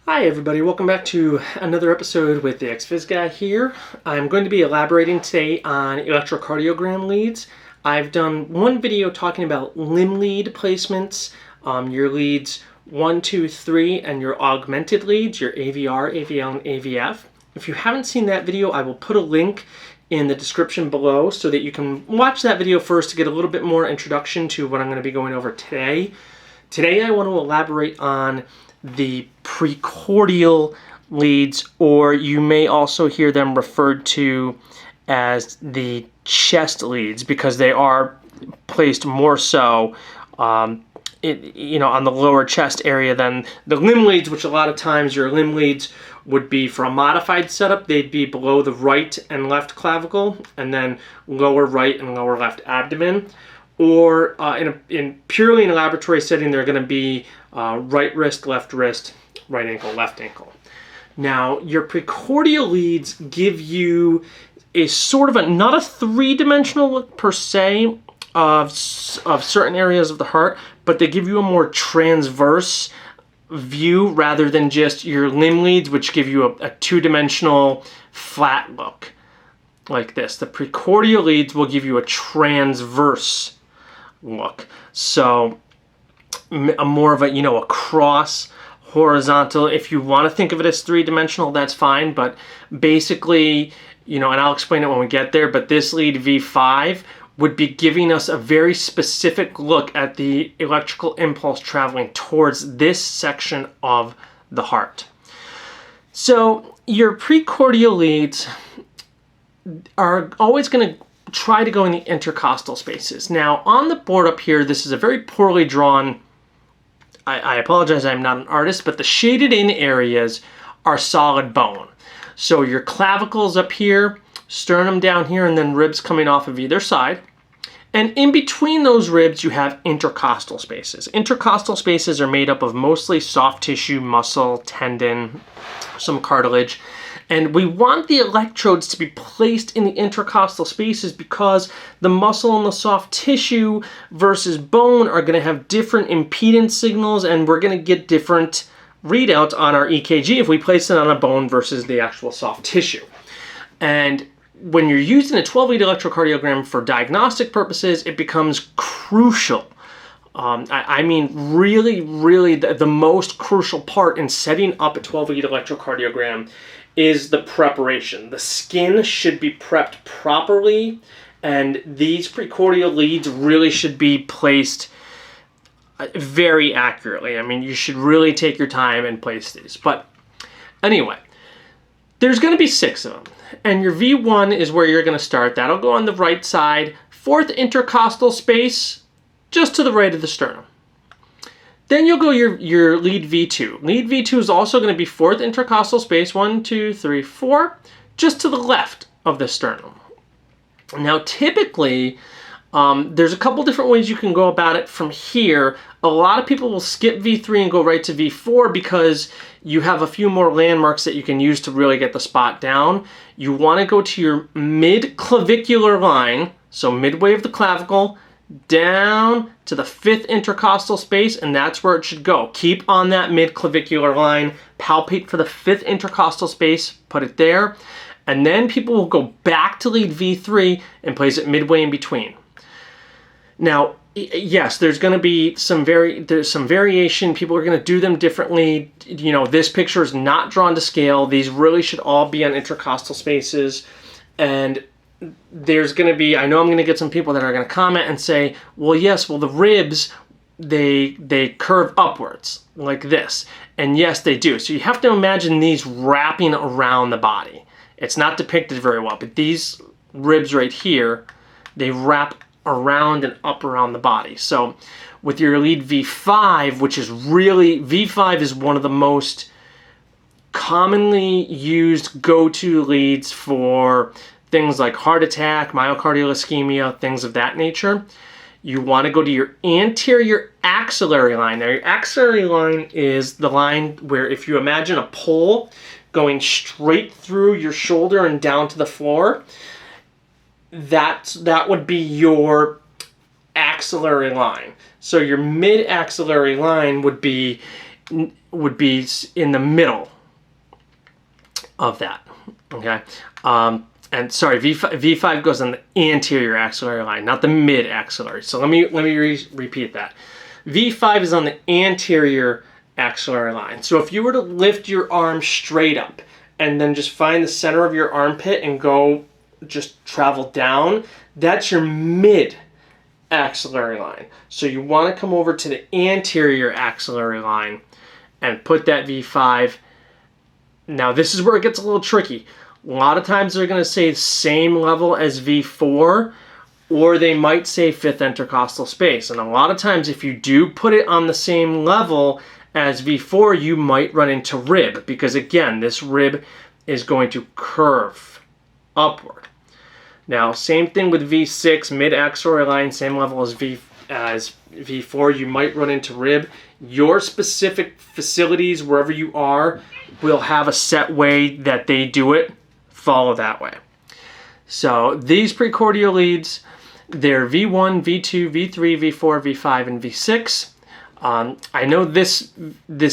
Hi everybody, welcome back to another episode with the X-Phys guy here. I'm going to be elaborating today on electrocardiogram leads. I've done one video talking about limb lead placements, your leads 1, 2, 3, and your augmented leads, your AVR, AVL, and AVF. If you haven't seen that video, I will put a link in the description below so that you can watch that video first to get a little bit more introduction to what I'm going to be going over today. Today I want to elaborate on the precordial leads, or you may also hear them referred to as the chest leads because they are placed more so on the lower chest area than the limb leads, which a lot of times your limb leads would be for a modified setup. They'd be below the right and left clavicle and then lower right and lower left abdomen. Or in purely in a laboratory setting, they're going to be right wrist, right ankle, left ankle. Now, your precordial leads give you a sort of not a three-dimensional look per se of certain areas of the heart, but they give you a more transverse view rather than just your limb leads, which give you a two-dimensional flat look like this. The precordial leads will give you a transverse look. So a more of a cross horizontal. If you want to think of it as three-dimensional, that's fine, but basically, and I'll explain it when we get there, but this lead V5 would be giving us a very specific look at the electrical impulse traveling towards this section of the heart. So your precordial leads are always going to try to go in the intercostal spaces. Now, on the board up here, this is a very poorly drawn, I apologize, I'm not an artist, but the shaded in areas are solid bone. So your clavicles up here, sternum down here, and then ribs coming off of either side. And in between those ribs, you have intercostal spaces. Intercostal spaces are made up of mostly soft tissue, muscle, tendon, some cartilage. And we want the electrodes to be placed in the intercostal spaces because the muscle and the soft tissue versus bone are going to have different impedance signals, and we're going to get different readouts on our EKG if we place it on a bone versus the actual soft tissue. And when you're using a 12-lead electrocardiogram for diagnostic purposes, it becomes crucial. I mean, really the most crucial part in setting up a 12-lead electrocardiogram is the preparation. The skin should be prepped properly, and these precordial leads really should be placed very accurately. I mean, you should really take your time and place these. But anyway, there's going to be 6 of them, and your V1 is where you're going to start. That'll go on the right side, 4th intercostal space, just to the right of the sternum. Then you'll go your lead V2. Lead V2 is also going to be 4th intercostal space, 1, 2, 3, 4, just to the left of the sternum. Now, typically, there's a couple different ways you can go about it from here. A lot of people will skip V3 and go right to V4 because you have a few more landmarks that you can use to really get the spot down. You want to go to your mid-clavicular line, so midway of the clavicle, down to the 5th intercostal space, and that's where it should go. Keep on that mid-clavicular line, palpate for the 5th intercostal space, put it there, and then people will go back to lead V3 and place it midway in between. Now, yes, there's going to be some variation. People are going to do them differently. This picture is not drawn to scale. These really should all be on intercostal spaces, and there's going to be, I know I'm going to get some people that are going to comment and say, well, the ribs, they curve upwards like this. And yes, they do. So you have to imagine these wrapping around the body. It's not depicted very well, but these ribs right here, they wrap around and up around the body. So with your lead V5, which is really, V5 is one of the most commonly used go-to leads for things like heart attack, myocardial ischemia, things of that nature. You want to go to your anterior axillary line. Now, your axillary line is the line where if you imagine a pole going straight through your shoulder and down to the floor, that would be your axillary line. So your mid-axillary line would be would be in the middle of that, okay? And sorry, V5 goes on the anterior axillary line, not the mid-axillary. So let me repeat that. V5 is on the anterior axillary line. So if you were to lift your arm straight up and then just find the center of your armpit and go just travel down, that's your mid-axillary line. So you want to come over to the anterior axillary line and put that V5. Now this is where it gets a little tricky. A lot of times they're going to say same level as V4, or they might say fifth intercostal space. And a lot of times if you do put it on the same level as V4, you might run into rib, because again, this rib is going to curve upward. Now, same thing with V6, mid-axillary line, same level as V4, you might run into rib. Your specific facilities, wherever you are, will have a set way that they do it. Follow that way. So these precordial leads, they're V1, V2, V3, V4, V5, and V6. I know this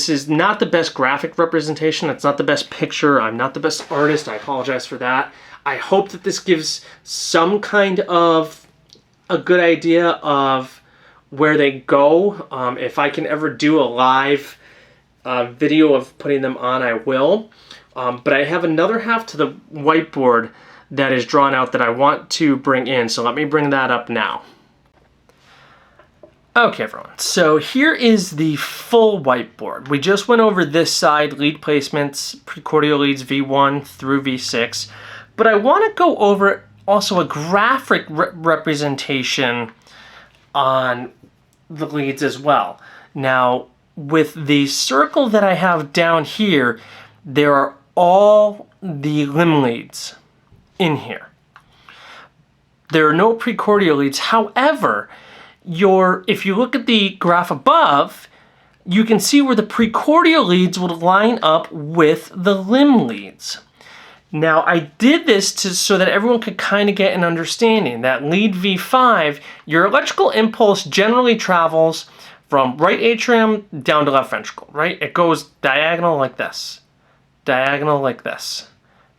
is not the best graphic representation. It's not the best picture. I'm not the best artist. I apologize for that. I hope that this gives some kind of a good idea of where they go. If I can ever do a live video of putting them on, I will. But I have another half to the whiteboard that is drawn out that I want to bring in. So let me bring that up now. Okay, everyone. So here is the full whiteboard. We just went over this side, lead placements, precordial leads V1 through V6. But I want to go over also a graphic representation on the leads as well. Now, with the circle that I have down here, there are all the limb leads in here. There are no precordial leads. However, if you look at the graph above, you can see where the precordial leads would line up with the limb leads. Now, I did this so that everyone could kind of get an understanding that lead V5, your electrical impulse generally travels from right atrium down to left ventricle, right? It goes diagonal like this, diagonal like this,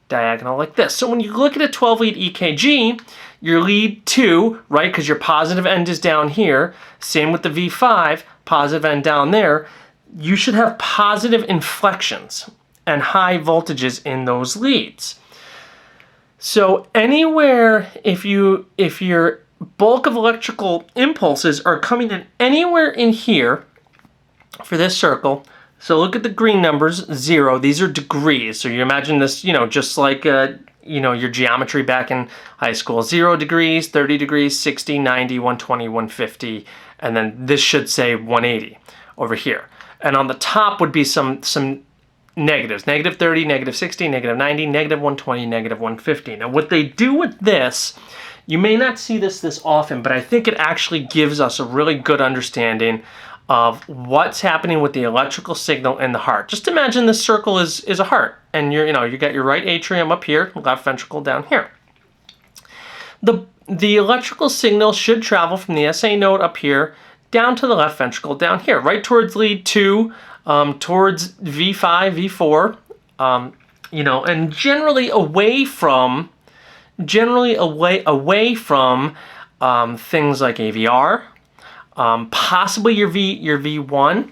diagonal like this. So when you look at a 12-lead EKG, your lead 2, right, because your positive end is down here, same with the V5, positive end down there, you should have positive inflections and high voltages in those leads. So anywhere, if your bulk of electrical impulses are coming in anywhere in here for this circle, so look at the green numbers, 0, these are degrees. So you imagine this, just like, your geometry back in high school, 0 degrees, 30 degrees, 60, 90, 120, 150, and then this should say 180 over here. And on the top would be some negatives, negative 30, negative 60, negative 90, negative 120, negative 150. Now what they do with this, you may not see this often, but I think it actually gives us a really good understanding of what's happening with the electrical signal in the heart. Just imagine this circle is a heart, and you got your right atrium up here, left ventricle down here. The electrical signal should travel from the SA node up here down to the left ventricle down here, right towards lead 2, towards V5, V4, and generally away from things like AVR, possibly your V1.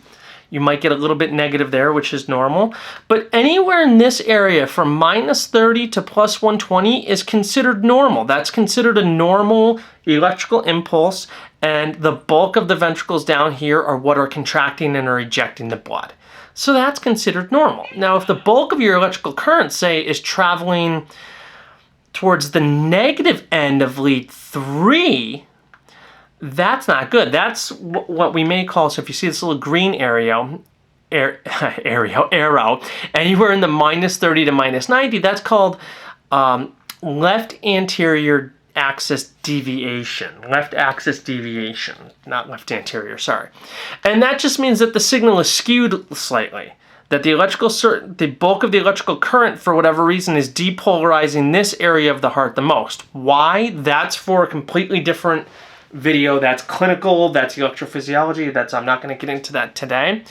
You might get a little bit negative there, which is normal. But anywhere in this area from -30 to +120 is considered normal. That's considered a normal electrical impulse, and the bulk of the ventricles down here are what are contracting and are ejecting the blood. So that's considered normal. Now, if the bulk of your electrical current, say, is traveling towards the negative end of lead 3, that's not good. That's what we may call, so if you see this little green arrow, anywhere in the -30 to -90, that's called left anterior axis deviation. Left axis deviation, not left anterior, sorry. And that just means that the signal is skewed slightly. That the bulk of the electrical current, for whatever reason, is depolarizing this area of the heart the most. Why? That's for a completely different video. That's clinical, that's electrophysiology, I'm not going to get into that today.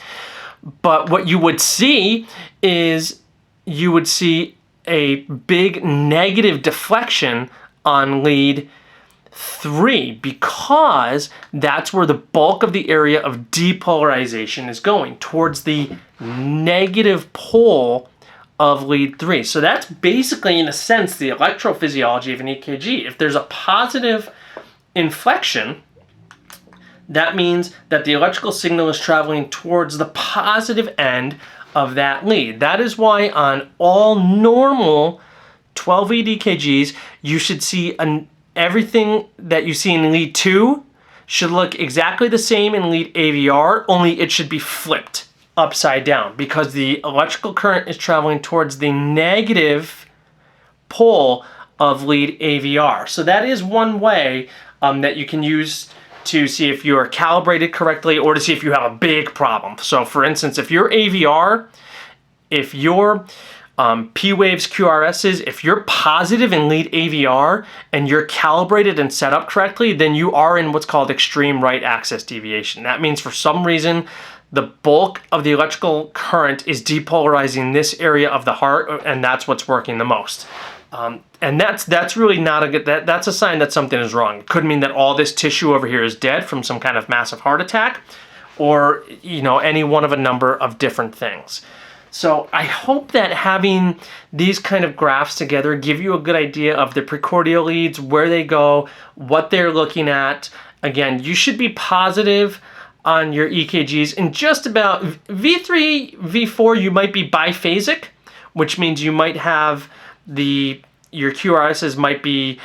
But what you would see is you would see a big negative deflection on lead 3 because that's where the bulk of the area of depolarization is going, towards the negative pole of lead 3. So that's basically, in a sense, the electrophysiology of an EKG. If there's a positive inflection, that means that the electrical signal is traveling towards the positive end of that lead. That is why on all normal 12-lead EKGs, you should see everything that you see in lead 2 should look exactly the same in lead AVR, only it should be flipped upside down because the electrical current is traveling towards the negative pole of lead AVR. So that is one way that you can use to see if you are calibrated correctly or to see if you have a big problem. So for instance, if your AVR, if your P waves, QRSs, if you're positive in lead AVR and you're calibrated and set up correctly, then you are in what's called extreme right axis deviation. That means for some reason, the bulk of the electrical current is depolarizing this area of the heart, and that's what's working the most. And that's really not a good, that's a sign that something is wrong. It could mean that all this tissue over here is dead from some kind of massive heart attack, or, you know, any one of a number of different things. So I hope that having these kind of graphs together give you a good idea of the precordial leads, where they go, what they're looking at. Again, you should be positive on your EKGs. In just about V3, V4, you might be biphasic, which means you might have your QRSs might be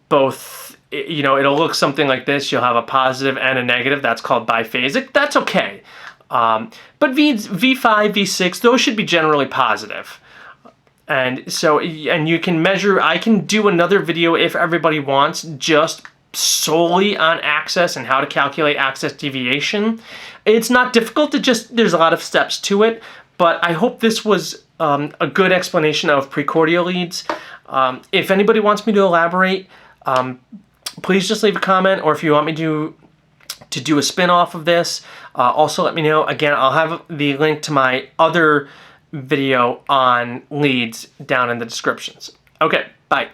both, you know, it'll look something like this. You'll have a positive and a negative. That's called biphasic. That's okay. But V5, V6, those should be generally positive. And so, and you can measure, I can do another video if everybody wants, just solely on access and how to calculate access deviation. It's not difficult to there's a lot of steps to it, but I hope this was a good explanation of precordial leads. If anybody wants me to elaborate, please just leave a comment, or if you want me to do a spin-off of this, also let me know. Again, I'll have the link to my other video on leads down in the descriptions. Okay, bye.